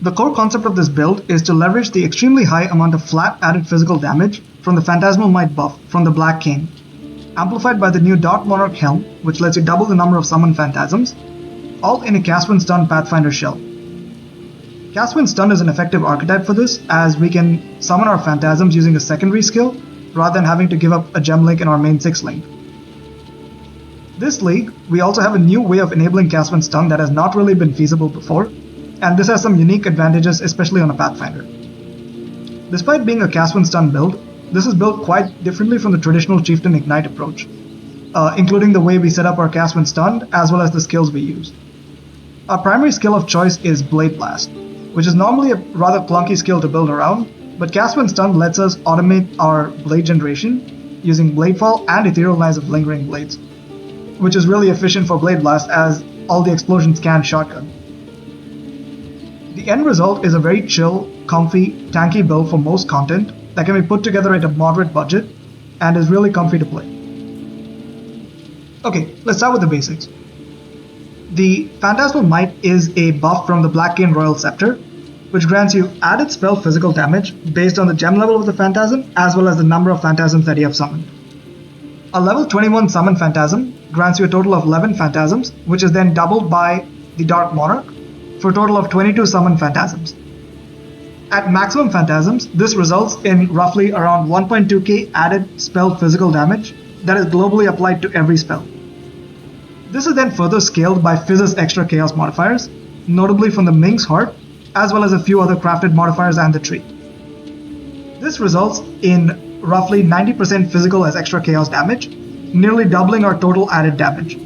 The core concept of this build is to leverage the extremely high amount of flat added physical damage from the Phantasmal Might buff from the Black Cane, amplified by the new Dark Monarch helm, which lets you double the number of summoned phantasms, all in a Cast When Stunned Pathfinder shell. Cast When Stunned is an effective archetype for this, as we can summon our phantasms using a secondary skill, rather than having to give up a gem link in our main 6 link. This league, we also have a new way of enabling Cast When Stunned that has not really been feasible before, and this has some unique advantages, especially on a Pathfinder. Despite being a Cast When Stunned build, this is built quite differently from the traditional Chieftain Ignite approach, including the way we set up our Cast When Stunned, as well as the skills we use. Our primary skill of choice is Blade Blast, which is normally a rather clunky skill to build around, but Cast When Stunned lets us automate our blade generation using Bladefall and Ethereal Knives of Lingering Blades, which is really efficient for Blade Blast as all the explosions can shotgun. The end result is a very chill, comfy, tanky build for most content that can be put together at a moderate budget and is really comfy to play. Okay, let's start with the basics. The Phantasmal Might is a buff from the Black Cane Royal Scepter, which grants you added spell physical damage based on the gem level of the phantasm as well as the number of phantasms that you have summoned. A level 21 summon phantasm grants you a total of 11 phantasms, which is then doubled by the Dark Monarch for a total of 22 summon phantasms. At maximum phantasms, this results in roughly around 1.2k added spell physical damage that is globally applied to every spell. This is then further scaled by Fizz's extra chaos modifiers, notably from the Ming's Heart, as well as a few other crafted modifiers and the tree. This results in roughly 90% physical as extra chaos damage, nearly doubling our total added damage.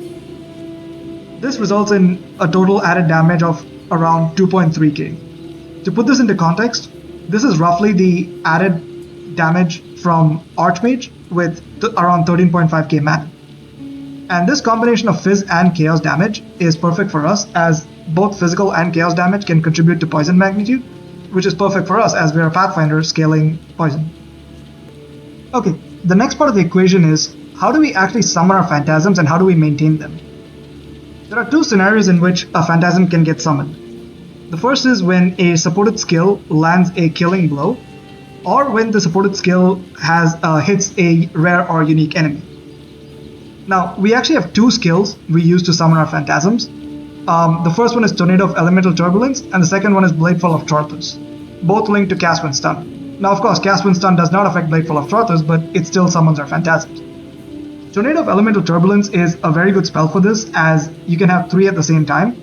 This results in a total added damage of around 2.3k. To put this into context, this is roughly the added damage from Archmage with around 13.5k mana. And this combination of Fizz and chaos damage is perfect for us, as both physical and chaos damage can contribute to poison magnitude, which is perfect for us as we are a Pathfinder scaling poison. Okay, the next part of the equation is, how do we actually summon our phantasms and how do we maintain them? There are two scenarios in which a phantasm can get summoned. The first is when a supported skill lands a killing blow, or when the supported skill hits a rare or unique enemy. Now, we actually have two skills we use to summon our phantasms. The first one is Tornado of Elemental Turbulence, and the second one is Bladefall of Torthus, both linked to Cast When Stunned. Now, of course, Cast When Stunned does not affect Bladefall of Torthus, but it still summons our phantasms. Tornado of Elemental Turbulence is a very good spell for this, as you can have 3 at the same time.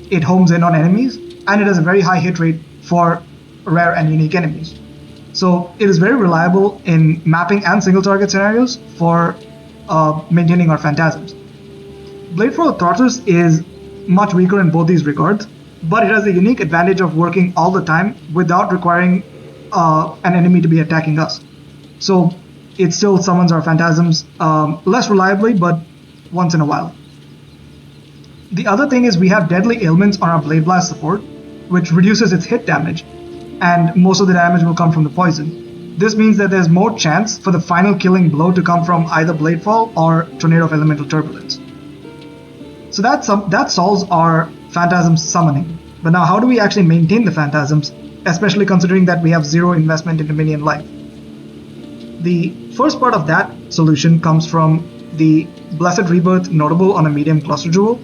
It homes in on enemies, and it has a very high hit rate for rare and unique enemies. So it is very reliable in mapping and single target scenarios for maintaining our phantasms. Bladefall of Torthus is much weaker in both these regards, but it has the unique advantage of working all the time without requiring an enemy to be attacking us. So it still summons our phantasms less reliably, but once in a while. The other thing is we have Deadly Ailments on our Blade Blast support, which reduces its hit damage, and most of the damage will come from the poison. This means that there's more chance for the final killing blow to come from either Bladefall or Tornado of Elemental Turbulence. So that solves our phantasm summoning. But now how do we actually maintain the phantasms, especially considering that we have 0 investment into minion life? The first part of that solution comes from the Blessed Rebirth notable on a medium cluster jewel.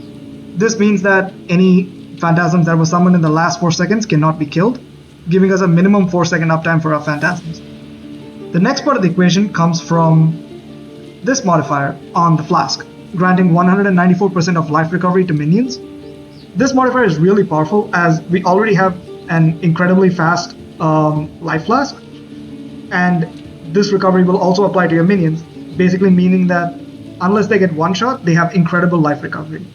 This means that any phantasms that were summoned in the last 4 seconds cannot be killed, giving us a minimum 4-second uptime for our phantasms. The next part of the equation comes from this modifier on the flask, granting 194% of life recovery to minions. This modifier is really powerful as we already have an incredibly fast life flask, and this recovery will also apply to your minions, basically meaning that unless they get one shot, they have incredible life recovery.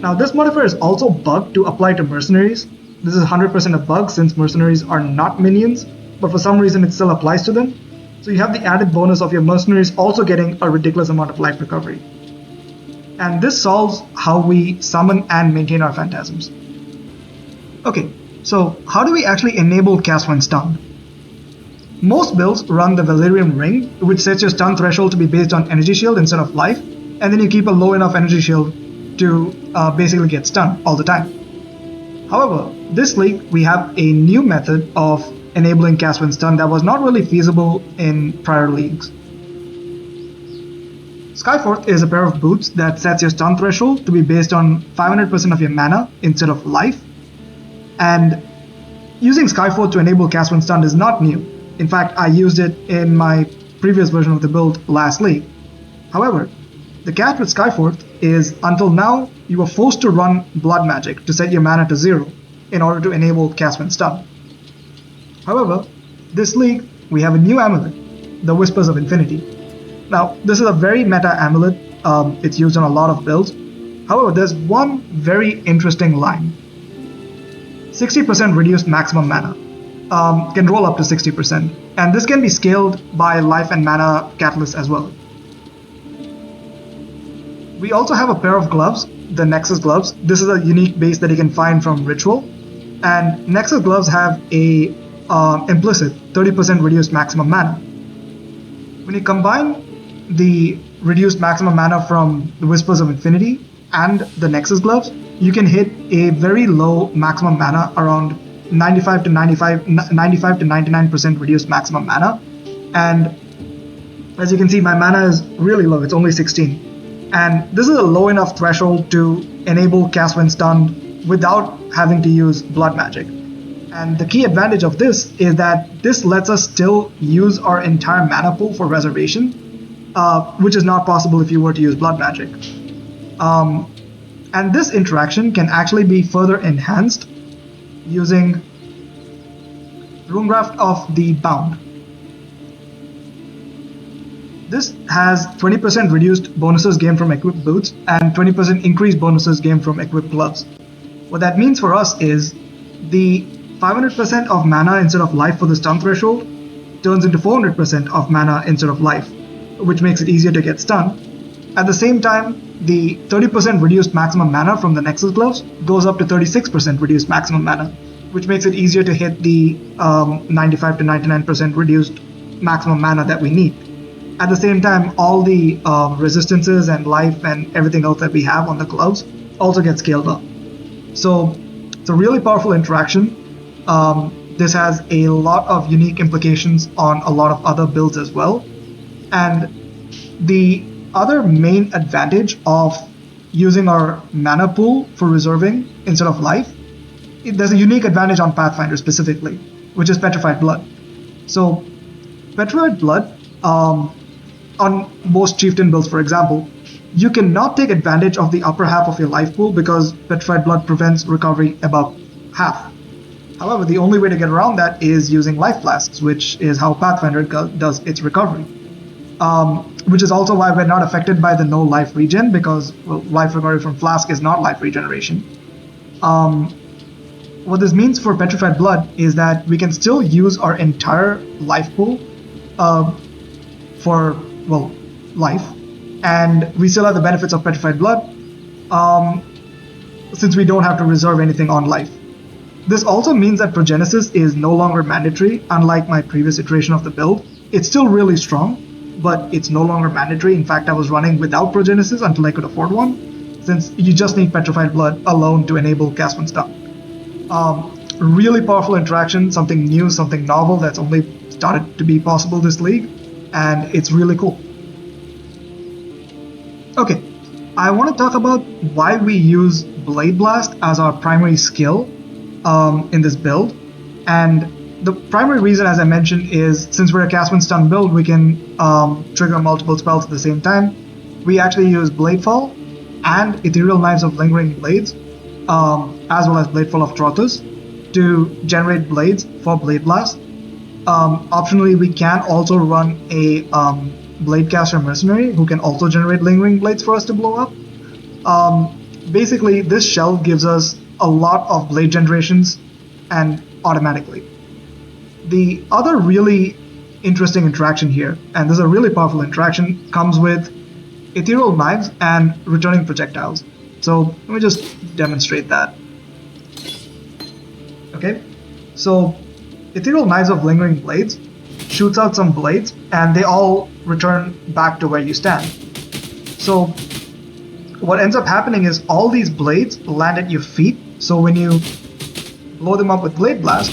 Now this modifier is also bugged to apply to mercenaries. This is 100% a bug since mercenaries are not minions, but for some reason it still applies to them. So you have the added bonus of your mercenaries also getting a ridiculous amount of life recovery. And this solves how we summon and maintain our phantasms. Okay, so how do we actually enable Cast When Stunned? Most builds run the Valerium Ring, which sets your stun threshold to be based on energy shield instead of life, and then you keep a low enough energy shield to basically get stunned all the time. However, this league, we have a new method of enabling Cast When Stunned that was not really feasible in prior leagues. Skyforth is a pair of boots that sets your stun threshold to be based on 500% of your mana instead of life. And using Skyforth to enable Cast When Stunned is not new. In fact, I used it in my previous version of the build last league. However, the catch with Skyforth is until now you were forced to run blood magic to set your mana to 0 in order to enable Cast When Stunned. However, this league we have a new amulet, the Whispers of Infinity. Now, this is a very meta amulet, it's used on a lot of builds. However, there's one very interesting line. 60% reduced maximum mana, can roll up to 60%, and this can be scaled by life and mana catalysts as well. We also have a pair of gloves, the Nexus gloves. This is a unique base that you can find from Ritual, and Nexus gloves have a implicit 30% reduced maximum mana. When you combine the reduced maximum mana from the Whispers of Infinity and the Nexus gloves, you can hit a very low maximum mana, around 95 to 99% reduced maximum mana. And as you can see, my mana is really low, it's only 16. And this is a low enough threshold to enable Cast When Stunned without having to use blood magic. And the key advantage of this is that this lets us still use our entire mana pool for reservation, which is not possible if you were to use blood magic. And this interaction can actually be further enhanced using Runegraft of the Bound. This has 20% reduced bonuses gained from equipped boots and 20% increased bonuses gained from equipped gloves. What that means for us is the 500% of mana instead of life for the stun threshold turns into 400% of mana instead of life, which makes it easier to get stunned. At the same time, the 30% reduced maximum mana from the Nexus gloves goes up to 36% reduced maximum mana, which makes it easier to hit the 95 to 99% reduced maximum mana that we need. At the same time, all the resistances and life and everything else that we have on the gloves also get scaled up. So it's a really powerful interaction. This has a lot of unique implications on a lot of other builds as well. And the other main advantage of using our mana pool for reserving instead of life, there's a unique advantage on Pathfinder specifically, which is Petrified Blood. So Petrified Blood, on most Chieftain builds, for example, you cannot take advantage of the upper half of your life pool because Petrified Blood prevents recovery above half. However, the only way to get around that is using Life Flasks, which is how Pathfinder does its recovery. Which is also why we're not affected by the no life regen, because life recovery from Flask is not life regeneration. What this means for Petrified Blood is that we can still use our entire life pool for, well, life, and we still have the benefits of Petrified Blood since we don't have to reserve anything on life. This also means that Progenesis is no longer mandatory, unlike my previous iteration of the build. It's still really strong, but it's no longer mandatory. In fact, I was running without Progenesis until I could afford one, since you just need Petrified Blood alone to enable Cast When Stunned. Really powerful interaction, something new, something novel that's only started to be possible this league, and it's really cool. Okay, I want to talk about why we use Blade Blast as our primary skill in this build. And the primary reason, as I mentioned, is since we're a Cast When Stunned build, we can trigger multiple spells at the same time. We actually use Bladefall and Ethereal Knives of Lingering Blades, as well as Bladefall of Trothus, to generate blades for Blade Blast. Optionally, we can also run a Bladecaster Mercenary who can also generate Lingering Blades for us to blow up. Basically, this shell gives us a lot of blade generations and automatically. The other really interesting interaction here, and this is a really powerful interaction, comes with Ethereal Knives and Returning Projectiles. So let me just demonstrate that. Okay, so Ethereal Knives of Lingering Blades shoots out some blades and they all return back to where you stand. So what ends up happening is all these blades land at your feet. So when you blow them up with Blade Blast,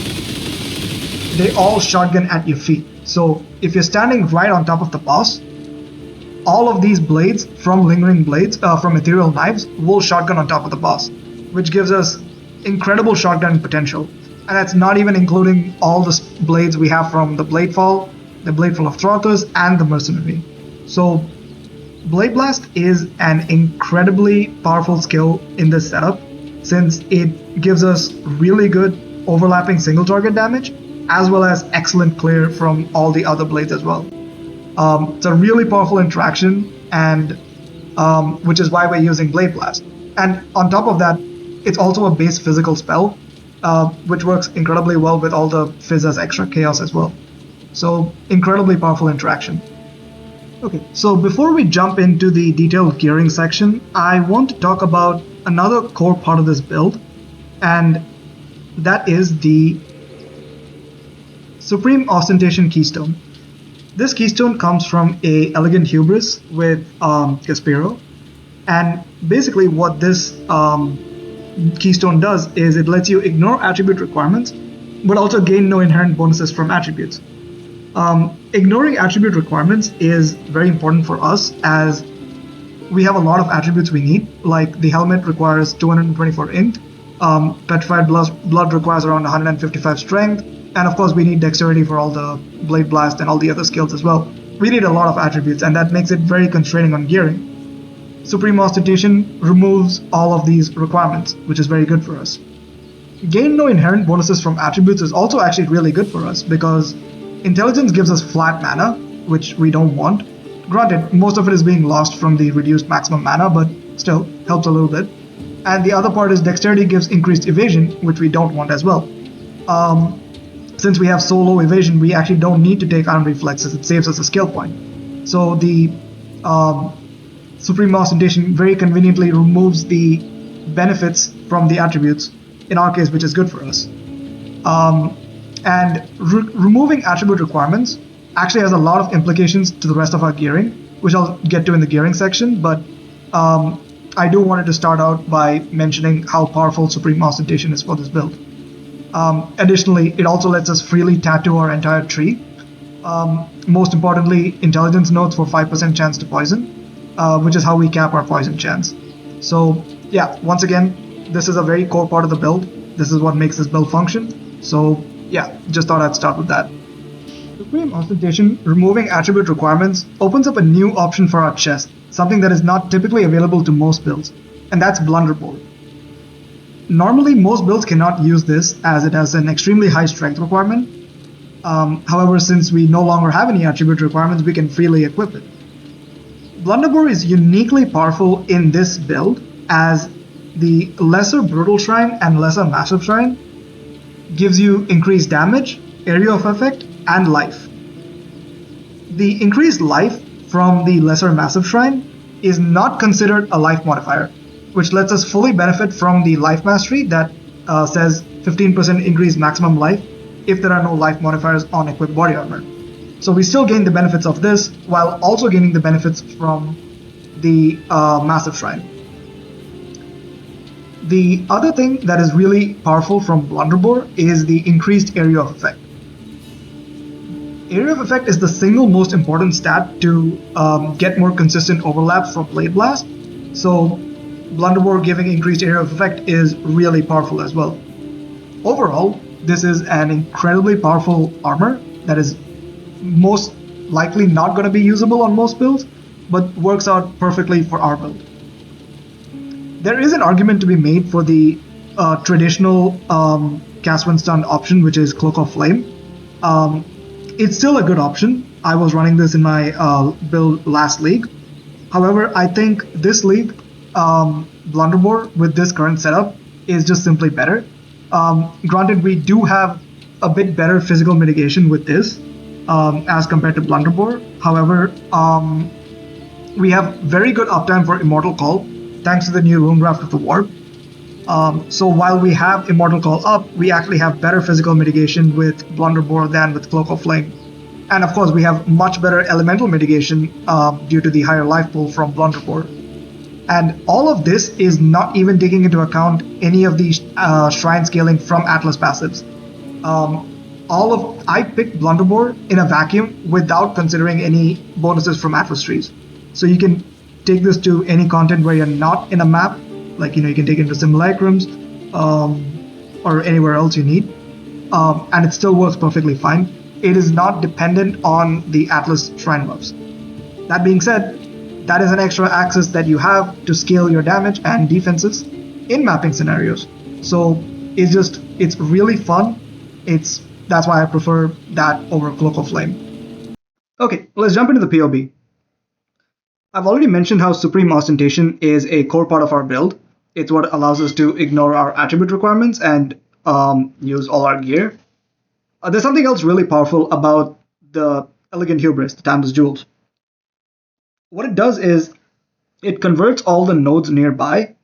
they all shotgun at your feet. So if you're standing right on top of the boss, all of these blades from Lingering Blades, from Ethereal Knives, will shotgun on top of the boss, which gives us incredible shotgun potential. And that's not even including all the blades we have from the Bladefall, the Bladefall of Throtters, and the Mercenary. So Blade Blast is an incredibly powerful skill in this setup, since it gives us really good overlapping single target damage, as well as excellent clear from all the other blades as well. It's a really powerful interaction, and which is why we're using Blade Blast. And on top of that, it's also a base physical spell, which works incredibly well with all the Fizz as extra chaos as well. So incredibly powerful interaction. Okay, so before we jump into the detailed gearing section, I want to talk about another core part of this build, and that is the Supreme Ostentation Keystone. This keystone comes from a Elegant Hubris with Gaspero, and basically what this keystone does is it lets you ignore attribute requirements, but also gain no inherent bonuses from attributes. Ignoring attribute requirements is very important for us, as we have a lot of attributes we need, like the helmet requires 224 int, Petrified Blood requires around 155 strength, and of course we need dexterity for all the Blade Blast and all the other skills as well. We need a lot of attributes, and that makes it very constraining on gearing. Supreme Ostentation removes all of these requirements, which is very good for us. Gain no inherent bonuses from attributes is also actually really good for us, because Intelligence gives us flat mana, which we don't want. Granted, most of it is being lost from the reduced maximum mana, but still helps a little bit. And the other part is Dexterity gives increased evasion, which we don't want as well. Since we have so low evasion, we actually don't need to take Iron Reflexes. It saves us a skill point. So the Supreme Ostentation very conveniently removes the benefits from the attributes, in our case, which is good for us. And removing attribute requirements actually has a lot of implications to the rest of our gearing, which I'll get to in the gearing section, but I do wanted to start out by mentioning how powerful Supreme Ostentation is for this build. Additionally, it also lets us freely tattoo our entire tree. Most importantly, Intelligence notes for 5% chance to poison, which is how we cap our poison chance. So yeah, once again, this is a very core part of the build. This is what makes this build function. So yeah, just thought I'd start with that. Supreme Ostentation removing attribute requirements opens up a new option for our chest, something that is not typically available to most builds, and that's Blunderbore. Normally, most builds cannot use this as it has an extremely high strength requirement. However, since we no longer have any attribute requirements, we can freely equip it. Blunderbore is uniquely powerful in this build, as the Lesser Brutal Shrine and Lesser Massive Shrine gives you increased damage, area of effect, and life. The increased life from the Lesser Massive Shrine is not considered a life modifier, which lets us fully benefit from the life mastery that says 15% increased maximum life if there are no life modifiers on equipped body armor. So we still gain the benefits of this while also gaining the benefits from the Massive Shrine. The other thing that is really powerful from Blunderbore is the increased area of effect. Area of effect is the single most important stat to get more consistent overlaps for Blade Blast, so Blunderbore giving increased area of effect is really powerful as well. Overall, this is an incredibly powerful armor that is most likely not going to be usable on most builds, but works out perfectly for our build. There is an argument to be made for the traditional Cast When Stunned option, which is Cloak of Flame. It's still a good option. I was running this in my build last league. However, I think this league, Blunderbore with this current setup is just simply better. Granted, we do have a bit better physical mitigation with this as compared to Blunderbore. However, we have very good uptime for Immortal Call, thanks to the new Runegraft of the Warp. So while we have Immortal Call up, we actually have better physical mitigation with Blunderbore than with Cloak of Flame. And of course, we have much better elemental mitigation due to the higher life pool from Blunderbore. And all of this is not even taking into account any of the shrine scaling from Atlas passives. I picked Blunderbore in a vacuum without considering any bonuses from Atlas trees. So you can take this to any content where you're not in a map, like you can take it into simulacrums or anywhere else you need, and it still works perfectly fine. It is not dependent on the Atlas shrine buffs. That being said, that is an extra access that you have to scale your damage and defenses in mapping scenarios. So it's really fun. That's why I prefer that over Cloak of Flame. Okay, let's jump into the POB. I've already mentioned how Supreme Ostentation is a core part of our build. It's what allows us to ignore our attribute requirements and use all our gear. There's something else really powerful about the Elegant Hubris, the Timeless Jewels. What it does is it converts all the nodes nearby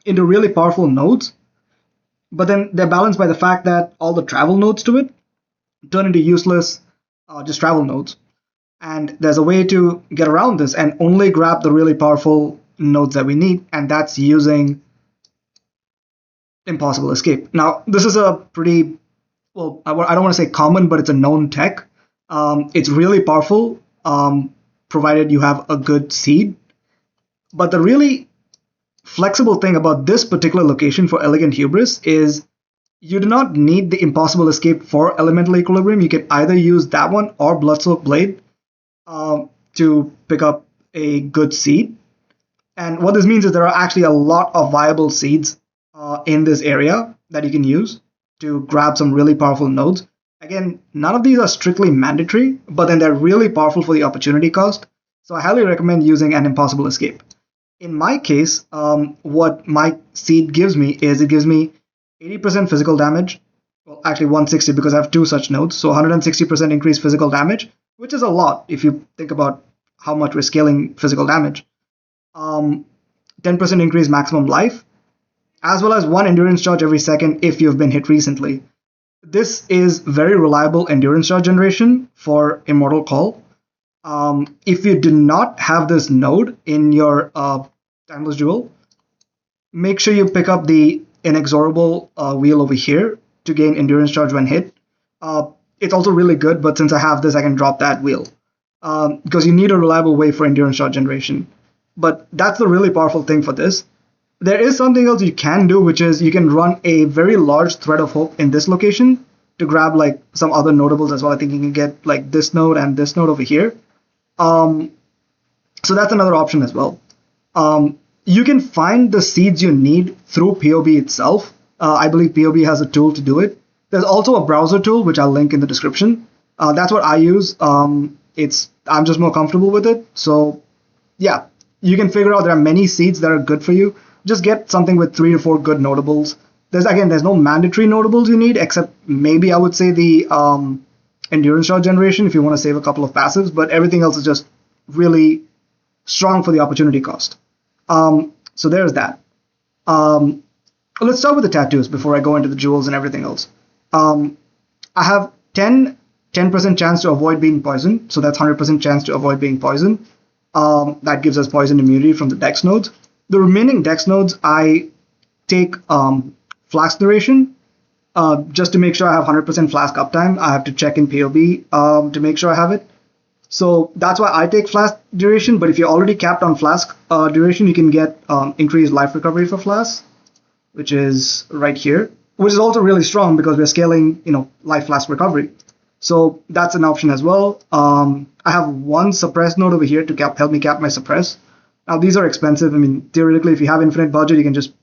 into really powerful nodes, but then they're balanced by the fact that all the travel nodes to it turn into useless just travel nodes. And there's a way to get around this and only grab the really powerful nodes that we need, and that's using Impossible Escape. Now, this is a pretty, well, I don't want to say common, but it's a known tech. It's really powerful, provided you have a good seed. But the really flexible thing about this particular location for Elegant Hubris is you do not need the Impossible Escape for Elemental Equilibrium. You can either use that one or Bloodsoaked Blade to pick up a good seed. And what this means is there are actually a lot of viable seeds in this area that you can use to grab some really powerful nodes. Again, none of these are strictly mandatory, but then they're really powerful for the opportunity cost. So I highly recommend using an Impossible Escape. In my case, what my seed gives me is it gives me 80% physical damage. Well, actually 160 because I have two such nodes. So 160% increased physical damage, which is a lot if you think about how much we're scaling physical damage. 10% increased maximum life, as well as 1 endurance charge every second if you've been hit recently. This is very reliable endurance charge generation for Immortal Call. If you do not have this node in your Timeless Jewel, make sure you pick up the Inexorable wheel over here to gain endurance charge when hit. It's also really good, but since I have this, I can drop that wheel because you need a reliable way for endurance charge generation. But that's the really powerful thing for this. There is something else you can do, which is you can run a very large Thread of Hope in this location to grab like some other notables as well. I think you can get like this node and this node over here. So that's another option as well. You can find the seeds you need through POB itself. I believe POB has a tool to do it. There's also a browser tool, which I'll link in the description. That's what I use. I'm just more comfortable with it. So yeah, you can figure out there are many seeds that are good for you. Just get something with 3 to 4 good notables. There's no mandatory notables you need, except maybe I would say the endurance charge generation if you want to save a couple of passives, but everything else is just really strong for the opportunity cost. So there's that. Let's start with the tattoos before I go into the jewels and everything else. I have 10% chance to avoid being poisoned, so that's 100% chance to avoid being poisoned. That gives us poison immunity from the dex nodes. The remaining dex nodes, I take flask duration. Just to make sure I have 100% flask uptime, I have to check in POB to make sure I have it. So that's why I take flask duration, but if you're already capped on flask duration, you can get increased life recovery for flask, which is right here, which is also really strong because we're scaling, life flask recovery. So that's an option as well. I have 1 suppress node over here to help me cap my suppress. Now these are expensive. I mean, theoretically, if you have infinite budget, you can just,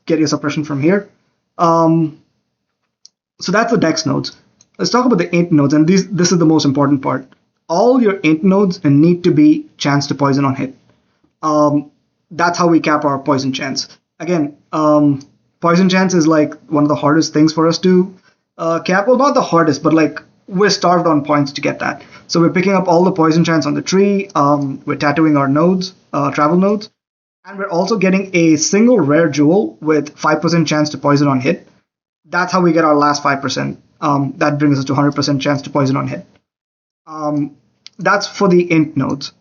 get your suppression from here. So that's the dex nodes. Let's talk about the int nodes, and this is the most important part. All your int nodes need to be chance to poison on hit. That's how we cap our poison chance. Again, poison chance is like one of the hardest things for us to cap. Well, not the hardest, but like we're starved on points to get that. So we're picking up all the poison chance on the tree. We're tattooing our nodes, travel nodes. And we're also getting a single rare jewel with 5% chance to poison on hit. That's how we get our last 5%. That brings us to 100% chance to poison on hit. That's for the int nodes.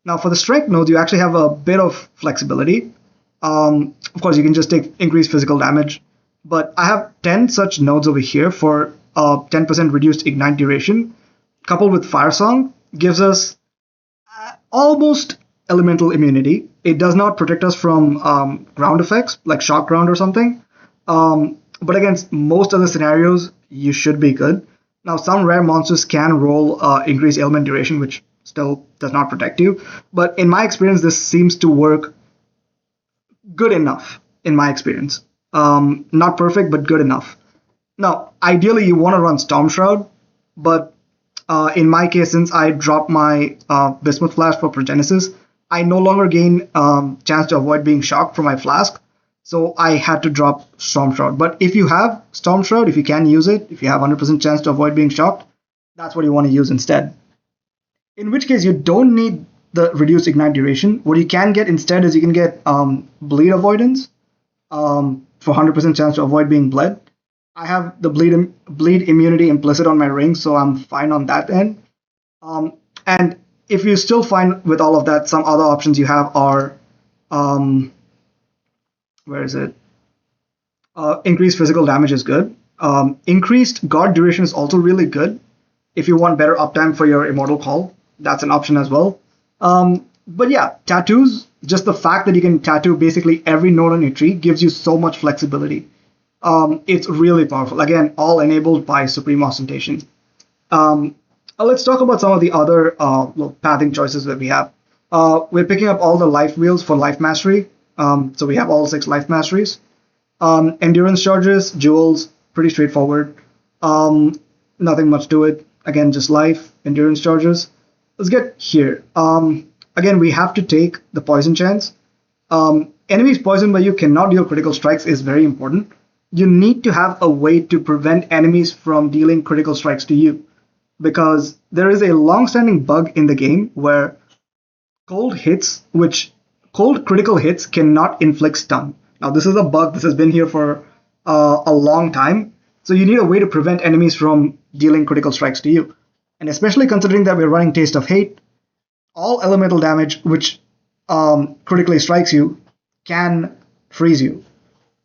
Now, for the strength nodes, you actually have a bit of flexibility. Of course, you can just take increased physical damage, but I have 10 such nodes over here for 10% reduced ignite duration, coupled with Fire Song, gives us almost elemental immunity. It does not protect us from ground effects like shock ground or something, but against most other scenarios, you should be good. Now, some rare monsters can roll increased ailment duration, which still does not protect you. But in my experience, this seems to work good enough, in my experience. Not perfect, but good enough. Now, ideally, you want to run Storm Shroud, but in my case, since I dropped my Bismuth Flash for Progenesis, I no longer gain chance to avoid being shocked from my flask, so I had to drop Storm Shroud. But if you have Storm Shroud, if you can use it, if you have 100% chance to avoid being shocked, that's what you want to use instead. In which case, you don't need the reduced ignite duration. What you can get instead is you can get bleed avoidance for 100% chance to avoid being bled. I have the bleed immunity implicit on my ring, so I'm fine on that end. And if you still find with all of that, some other options you have are where is it? Increased physical damage is good. Increased guard duration is also really good. If you want better uptime for your Immortal Call, that's an option as well. But yeah, tattoos, just the fact that you can tattoo basically every node on your tree gives you so much flexibility. It's really powerful. Again, all enabled by Supreme Ostentation. Let's talk about some of the other pathing choices that we have. We're picking up all the life wheels for life mastery. So we have all 6 life masteries. Endurance charges, jewels, pretty straightforward. Nothing much to it. Again, just life, endurance charges. Let's get here. Again, we have to take the poison chance. Enemies poisoned by you cannot deal critical strikes is very important. You need to have a way to prevent enemies from dealing critical strikes to you, because there is a long-standing bug in the game where cold critical hits cannot inflict stun. Now, this is a bug. This has been here for a long time. So you need a way to prevent enemies from dealing critical strikes to you. And especially considering that we're running Taste of Hate, all elemental damage which critically strikes you can freeze you.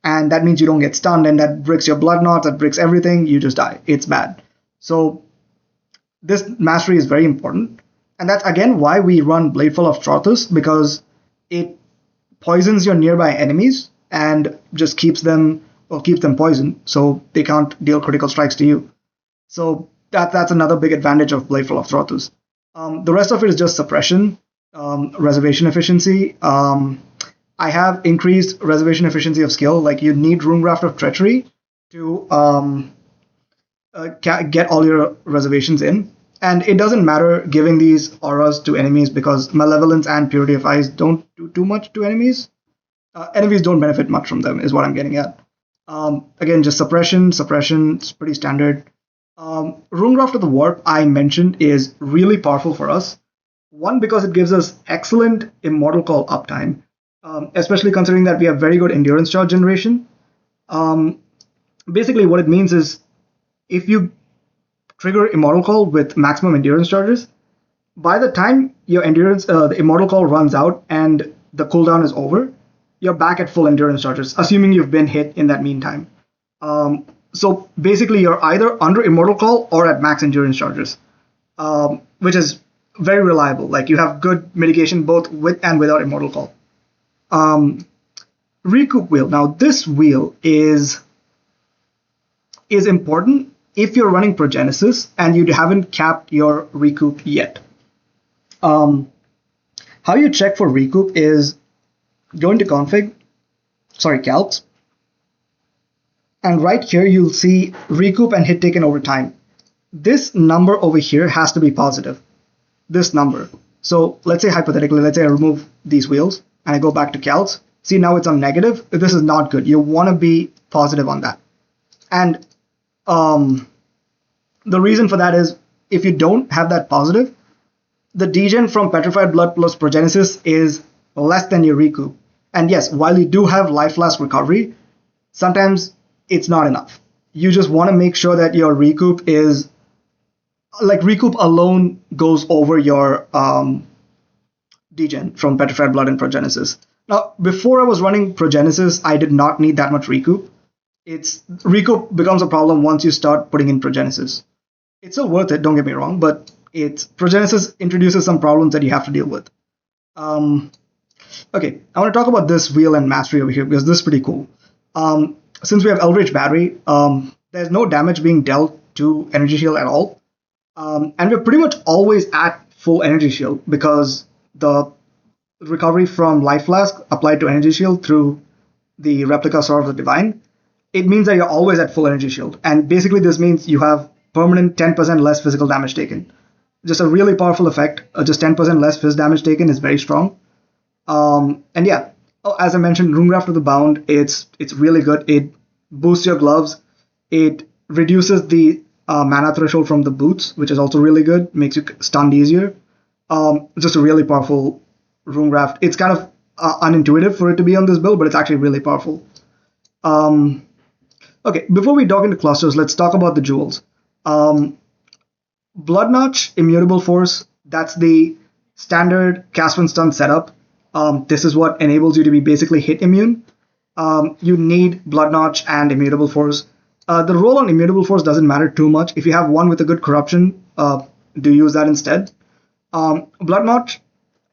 And that means you don't get stunned, and that breaks your blood knots, that breaks everything, you just die. It's bad. So this mastery is very important. And that's again why we run Bladefall of Trothus, because it poisons your nearby enemies and just keeps them poisoned, so they can't deal critical strikes to you. So that's another big advantage of Bladefall of Trothus. The rest of it is just suppression, reservation efficiency. I have increased reservation efficiency of skill. Like, you need Runegraft of Treachery to get all your reservations in. And it doesn't matter giving these auras to enemies, because Malevolence and Purity of Eyes don't do too much to enemies. Enemies don't benefit much from them, is what I'm getting at. Again, just suppression, it's pretty standard. Runegraft of the Warp, I mentioned, is really powerful for us. One, because it gives us excellent Immortal Call uptime, especially considering that we have very good endurance charge generation. Basically, what it means is if you trigger Immortal Call with maximum endurance charges, by the time your the Immortal Call runs out and the cooldown is over, you're back at full endurance charges, assuming you've been hit in that meantime. So basically, you're either under Immortal Call or at max endurance charges, which is very reliable. Like, you have good mitigation both with and without Immortal Call. Recoup wheel. Now, this wheel is important if you're running Progenesis and you haven't capped your recoup yet. How you check for recoup is go into calcs, and right here you'll see recoup and hit taken over time. This number over here has to be positive. This number. So let's say hypothetically, let's say I remove these wheels and I go back to calcs. See, now it's on negative. This is not good. You want to be positive on that. And the reason for that is if you don't have that positive, the degen from Petrified Blood plus Progenesis is less than your recoup. And yes, while you do have Life Flask recovery, sometimes it's not enough. You just want to make sure that your recoup is, like, recoup alone goes over your degen from Petrified Blood and Progenesis. Now, before I was running Progenesis, I did not need that much recoup. It's recoup becomes a problem once you start putting in Progenesis. It's still worth it, don't get me wrong, but Progenesis introduces some problems that you have to deal with. Okay, I want to talk about this wheel and mastery over here because this is pretty cool. Since we have Eldritch Battery, there's no damage being dealt to Energy Shield at all. And we're pretty much always at full Energy Shield because the recovery from Life Flask applied to Energy Shield through the Replica Sword of the Divine, it means that you're always at full Energy Shield. And basically this means you have permanent 10% less physical damage taken. Just a really powerful effect. Just 10% less phys damage taken is very strong. And yeah, as I mentioned, Runegraft of the Bound, it's really good. It boosts your gloves. It reduces the mana threshold from the boots, which is also really good. Makes you stunned easier. Just a really powerful Runegraft. It's kind of unintuitive for it to be on this build, but it's actually really powerful. Okay, before we dog into clusters, let's talk about the jewels. Blood Notch, Immutable Force, that's the standard Cast When Stunned setup. This is what enables you to be basically hit immune. You need Blood Notch and Immutable Force. The roll on Immutable Force doesn't matter too much. If you have one with a good corruption, do use that instead. Blood Notch,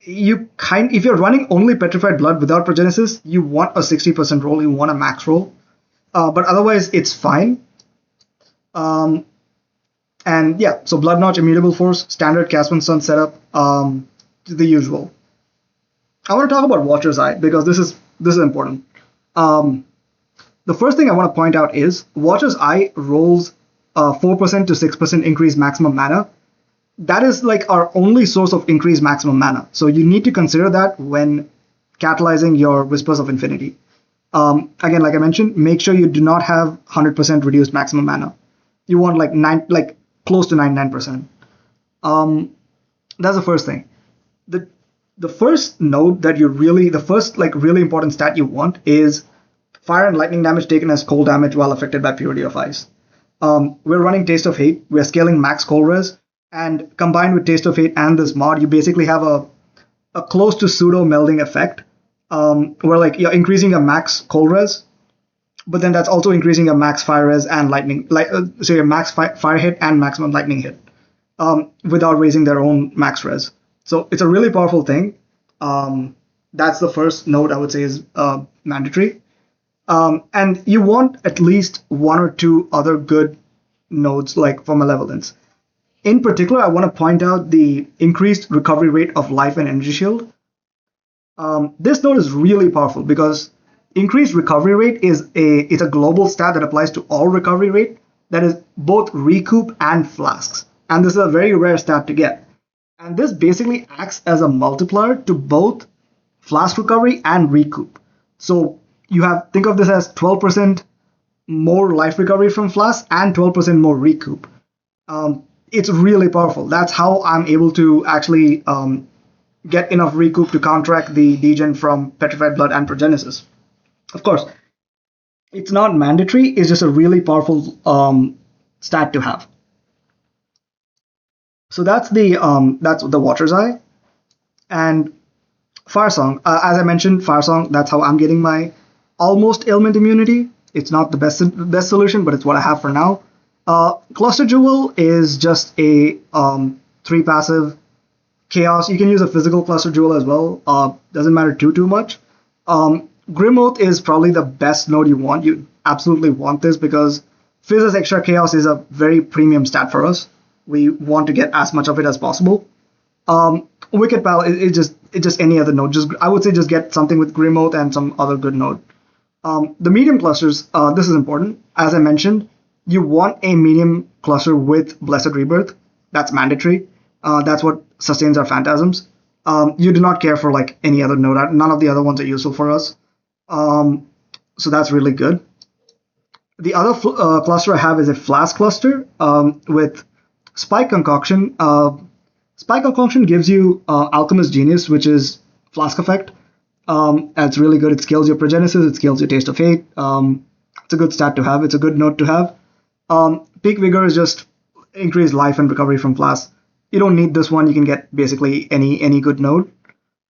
if you're running only Petrified Blood without Progenesis, you want a 60% roll, you want a max roll. But otherwise, it's fine. And yeah, so Blood Notch, Immutable Force, standard Cast When Stunned setup, the usual. I want to talk about Watcher's Eye because this is important. The first thing I want to point out is Watcher's Eye rolls 4% to 6% increased maximum mana. That is like our only source of increased maximum mana. So you need to consider that when catalyzing your Whispers of Infinity. Again, like I mentioned, make sure you do not have 100% reduced maximum mana. You want like close to 99%. That's the first thing. The first node that really important stat you want is fire and lightning damage taken as cold damage while affected by Purity of Ice. We're running Taste of Hate. We're scaling max cold res, and combined with Taste of Hate and this mod, you basically have a close to pseudo melding effect, where like you're increasing your max cold res, but then that's also increasing your max fire res and lightning, so your max fire hit and maximum lightning hit, without raising their own max res. So it's a really powerful thing. That's the first node I would say is mandatory. And you want at least one or two other good nodes like for malevolence. In particular, I want to point out the increased recovery rate of life and energy shield. This node is really powerful because increased recovery rate it's a global stat that applies to all recovery rate that is both recoup and flasks. And this is a very rare stat to get. And this basically acts as a multiplier to both flask recovery and recoup. So think of this as 12% more life recovery from flask and 12% more recoup. It's really powerful. That's how I'm able to actually get enough recoup to counteract the degen from Petrified Blood and Progenesis. Of course, it's not mandatory. It's just a really powerful stat to have. So that's the Watcher's Eye. And Fire Song, as I mentioned, Fire Song, that's how I'm getting my almost ailment immunity. It's not the best solution, but it's what I have for now. Cluster Jewel is just a 3 passive chaos. You can use a physical Cluster Jewel as well. Doesn't matter too much. Grim Oath is probably the best node you want. You absolutely want this because Fizz as extra chaos is a very premium stat for us. We want to get as much of it as possible. Wicked Pal is just any other node. I would say just get something with Grim Oath and some other good node. The medium clusters, this is important. As I mentioned, you want a medium cluster with Blessed Rebirth. That's mandatory. That's what sustains our phantasms. You do not care for like any other node. None of the other ones are useful for us. So that's really good. The other cluster I have is a Flask cluster with Spike Concoction. Spike Concoction gives you Alchemist Genius, which is Flask effect. It's really good. It scales your Progenesis. It scales your Taste of Hate. It's a good stat to have. It's a good node to have. Peak Vigor is just increased life and recovery from Flask. You don't need this one. You can get basically any good node.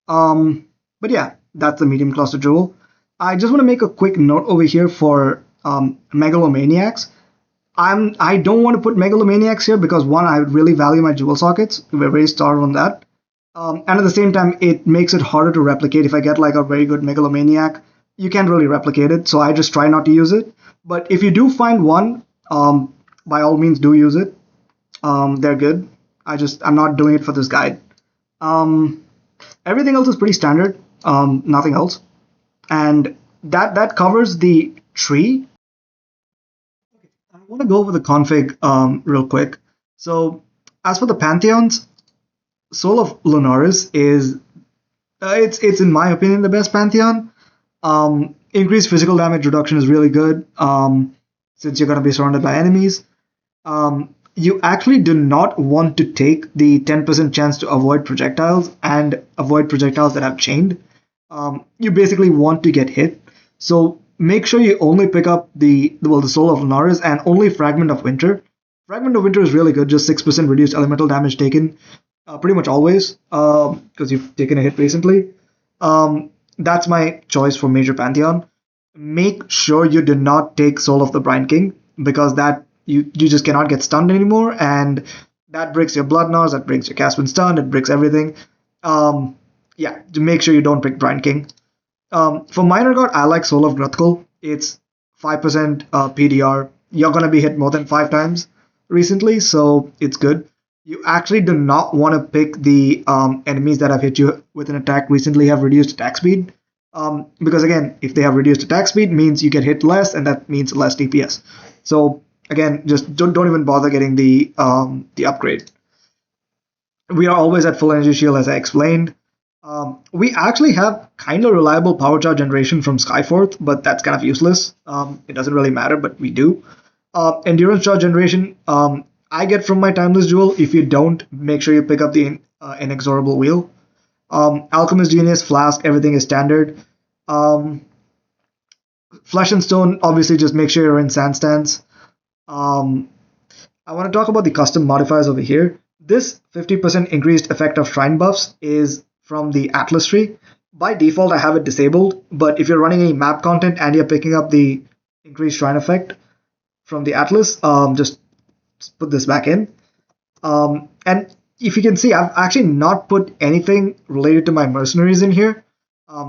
But yeah, that's the medium cluster jewel. I just want to make a quick note over here for megalomaniacs. I don't want to put megalomaniacs here because one, I really value my jewel sockets. We're very starved on that. And at the same time, it makes it harder to replicate. If I get like a very good megalomaniac, you can't really replicate it. So I just try not to use it. But if you do find one, by all means, do use it. They're good. I'm not doing it for this guide. Everything else is pretty standard. Nothing else, and that covers the tree. I want to go over the config real quick. So, as for the pantheons, Soul of Lunaris is it's in my opinion the best pantheon. Increased physical damage reduction is really good since you're going to be surrounded by enemies. You actually do not want to take the 10% chance to avoid projectiles and avoid projectiles that have chained. You basically want to get hit. So make sure you only pick up the Soul of Lunaris and only Fragment of Winter. Fragment of Winter is really good, just 6% reduced elemental damage taken pretty much always because you've taken a hit recently. That's my choice for Major Pantheon. Make sure you do not take Soul of the Brine King because that you just cannot get stunned anymore, and that breaks your Blood Nars, that breaks your Cast When Stunned, it breaks everything. Yeah, to make sure you don't pick Brine King. For Minor God, I like Soul of Gruthkul. It's 5% PDR. You're going to be hit more than 5 times recently, so it's good. You actually do not want to pick the enemies that have hit you with an attack recently have reduced attack speed. Because again, if they have reduced attack speed, means you get hit less, and that means less DPS. So again, just don't even bother getting the upgrade. We are always at full energy shield, as I explained. We actually have kind of reliable power charge generation from Skyforth, but that's kind of useless. It doesn't really matter, but we do. Endurance charge generation, I get from my Timeless Jewel. If you don't, make sure you pick up the Inexorable Wheel. Alchemist Genius, Flask, everything is standard. Flesh and Stone, obviously just make sure you're in Sand Stance. I want to talk about the custom modifiers over here. This 50% increased effect of shrine buffs is from the Atlas tree. By default, I have it disabled, but if you're running any map content and you're picking up the increased shrine effect from the Atlas, just put this back in. And if you can see, I've actually not put anything related to my mercenaries in here.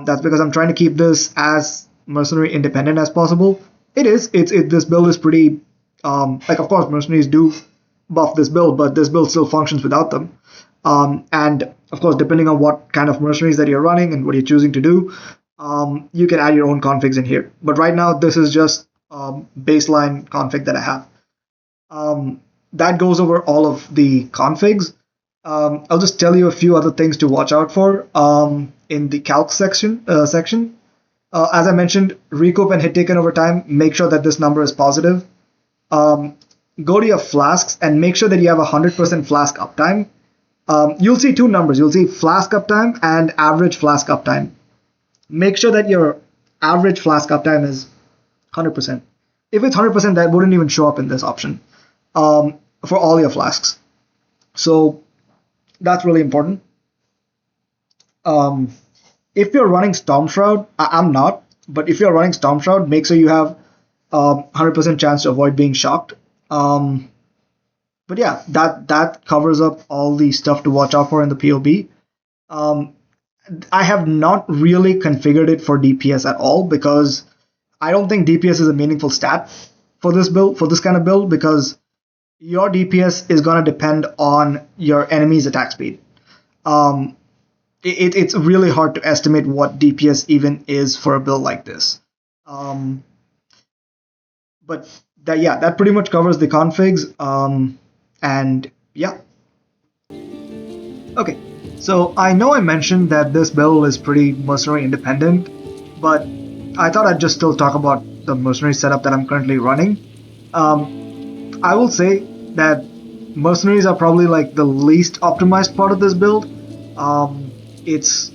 That's because I'm trying to keep this as mercenary independent as possible. This build is pretty, like of course mercenaries do buff this build, but this build still functions without them. And of course, depending on what kind of mercenaries that you're running and what you're choosing to do, you can add your own configs in here. But right now, this is just baseline config that I have. That goes over all of the configs. I'll just tell you a few other things to watch out for in the calc section. As I mentioned, recoup and hit taken over time. Make sure that this number is positive. Go to your flasks and make sure that you have 100% flask uptime. You'll see two numbers. You'll see flask uptime and average flask uptime. Make sure that your average flask uptime is 100%. If it's 100%, that wouldn't even show up in this option for all your flasks. So that's really important. If you're running Storm Shroud, I'm not, but if you're running Storm Shroud, make sure you have 100% chance to avoid being shocked. But yeah, that covers up all the stuff to watch out for in the POB. I have not really configured it for DPS at all because I don't think DPS is a meaningful stat for this build, for this kind of build, because your DPS is going to depend on your enemy's attack speed. It's really hard to estimate what DPS even is for a build like this. But that pretty much covers the configs. And yeah. Okay, so I know I mentioned that this build is pretty mercenary independent, but I thought I'd just still talk about the mercenary setup that I'm currently running. I will say that mercenaries are probably like the least optimized part of this build. It's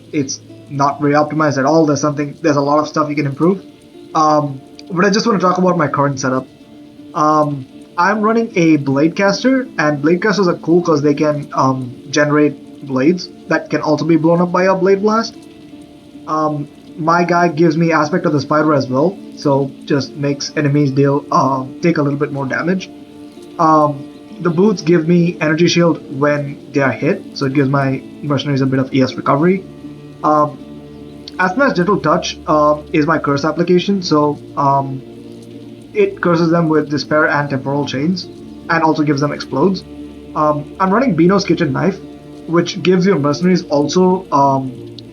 not very optimized at all. There's a lot of stuff you can improve. But I just want to talk about my current setup. I'm running a Bladecaster, and Bladecasters are cool because they can generate blades that can also be blown up by a blade blast. My guy gives me aspect of the spider as well, so just makes enemies take a little bit more damage. The boots give me energy shield when they are hit, so it gives my mercenaries a bit of ES recovery. Asthma's Gentle Touch is my curse application, so it curses them with Despair and Temporal Chains, and also gives them Explodes. I'm running Beano's Kitchen Knife, which gives your mercenaries also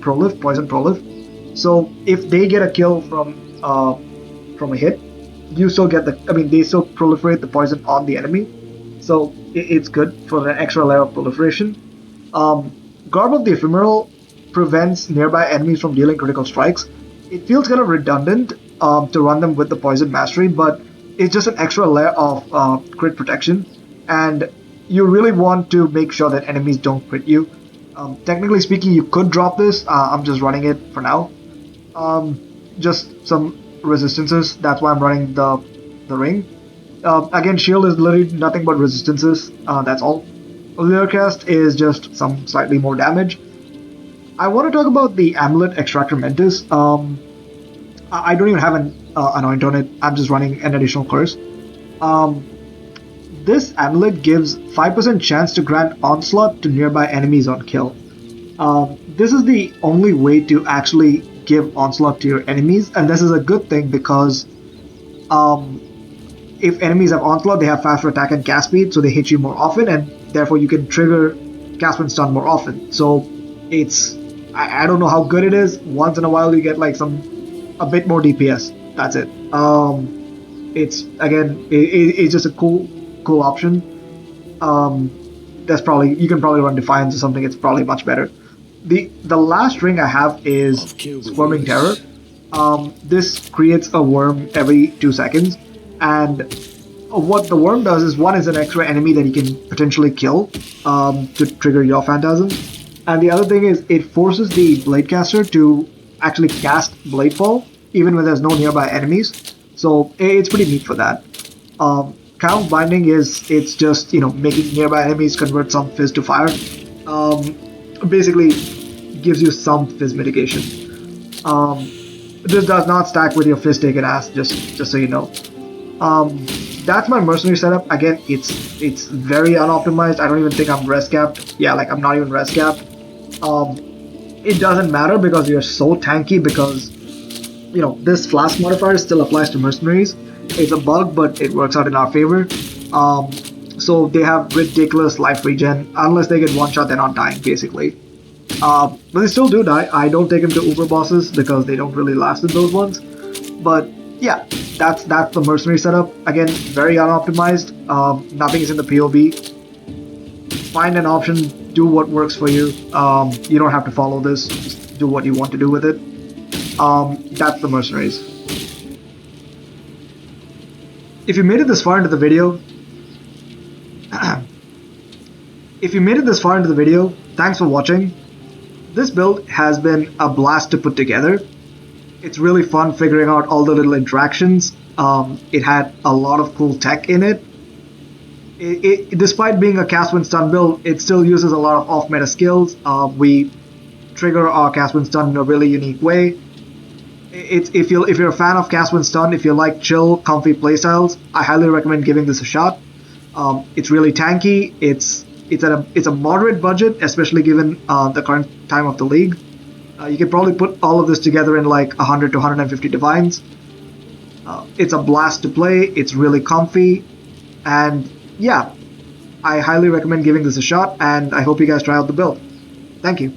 Prolif, Poison Prolif. So if they get a kill from a hit, you still get they still proliferate the poison on the enemy. So it's good for an extra layer of proliferation. Garb of the Ephemeral prevents nearby enemies from dealing critical strikes. It feels kind of redundant to run them with the Poison Mastery, but it's just an extra layer of crit protection, and you really want to make sure that enemies don't crit you. Technically speaking, you could drop this. I'm just running it for now. Just some resistances. That's why I'm running the ring. Again, shield is literally nothing but resistances. That's all. Lyricast is just some slightly more damage. I want to talk about the Amulet Extractor Mentis. I don't even have an anoint on it. I'm just running an additional curse. This amulet gives 5% chance to grant onslaught to nearby enemies on kill. This is the only way to actually give onslaught to your enemies, and this is a good thing because if enemies have onslaught, they have faster attack and cast speed, so they hit you more often, and therefore you can trigger Cast When Stunned more often. So I don't know how good it is. Once in a while you get like a bit more DPS. That's it. It's just a cool option. You can probably run Defiance or something. It's probably much better. The last ring I have is Squirming Terror. This creates a worm every 2 seconds, and what the worm does is, one is an extra enemy that you can potentially kill to trigger your phantasm, and the other thing is it forces the Bladecaster to actually cast Bladefall even when there's no nearby enemies. So it's pretty neat for that. Count Binding it's just making nearby enemies convert some fizz to fire. Basically gives you some fizz mitigation. This does not stack with your fizz taken ass, just so you know. That's my mercenary setup. Again, it's very unoptimized. I don't even think I'm res capped. Yeah, like I'm not even res capped. It doesn't matter because you're so tanky, because this flask modifier still applies to mercenaries. It's a bug, but it works out in our favor. So they have ridiculous life regen. Unless they get one shot, they're not dying, basically. But they still do die. I don't take them to uber bosses because they don't really last in those ones. But yeah, that's the mercenary setup. Again, very unoptimized. Nothing is in the POV. Find an option, do what works for you. You don't have to follow this. Just do what you want to do with it. That's the mercenaries. If you made it this far into the video, thanks for watching. This build has been a blast to put together. It's really fun figuring out all the little interactions. It had a lot of cool tech in it. Despite being a Cast When Stunned build, it still uses a lot of off-meta skills. We trigger our Cast When Stunned in a really unique way. If you're a fan of Cast When Stunned, if you like chill, comfy playstyles, I highly recommend giving this a shot. It's really tanky. It's a moderate budget, especially given the current time of the league. You can probably put all of this together in like 100 to 150 divines. It's a blast to play. It's really comfy, and yeah, I highly recommend giving this a shot. And I hope you guys try out the build. Thank you.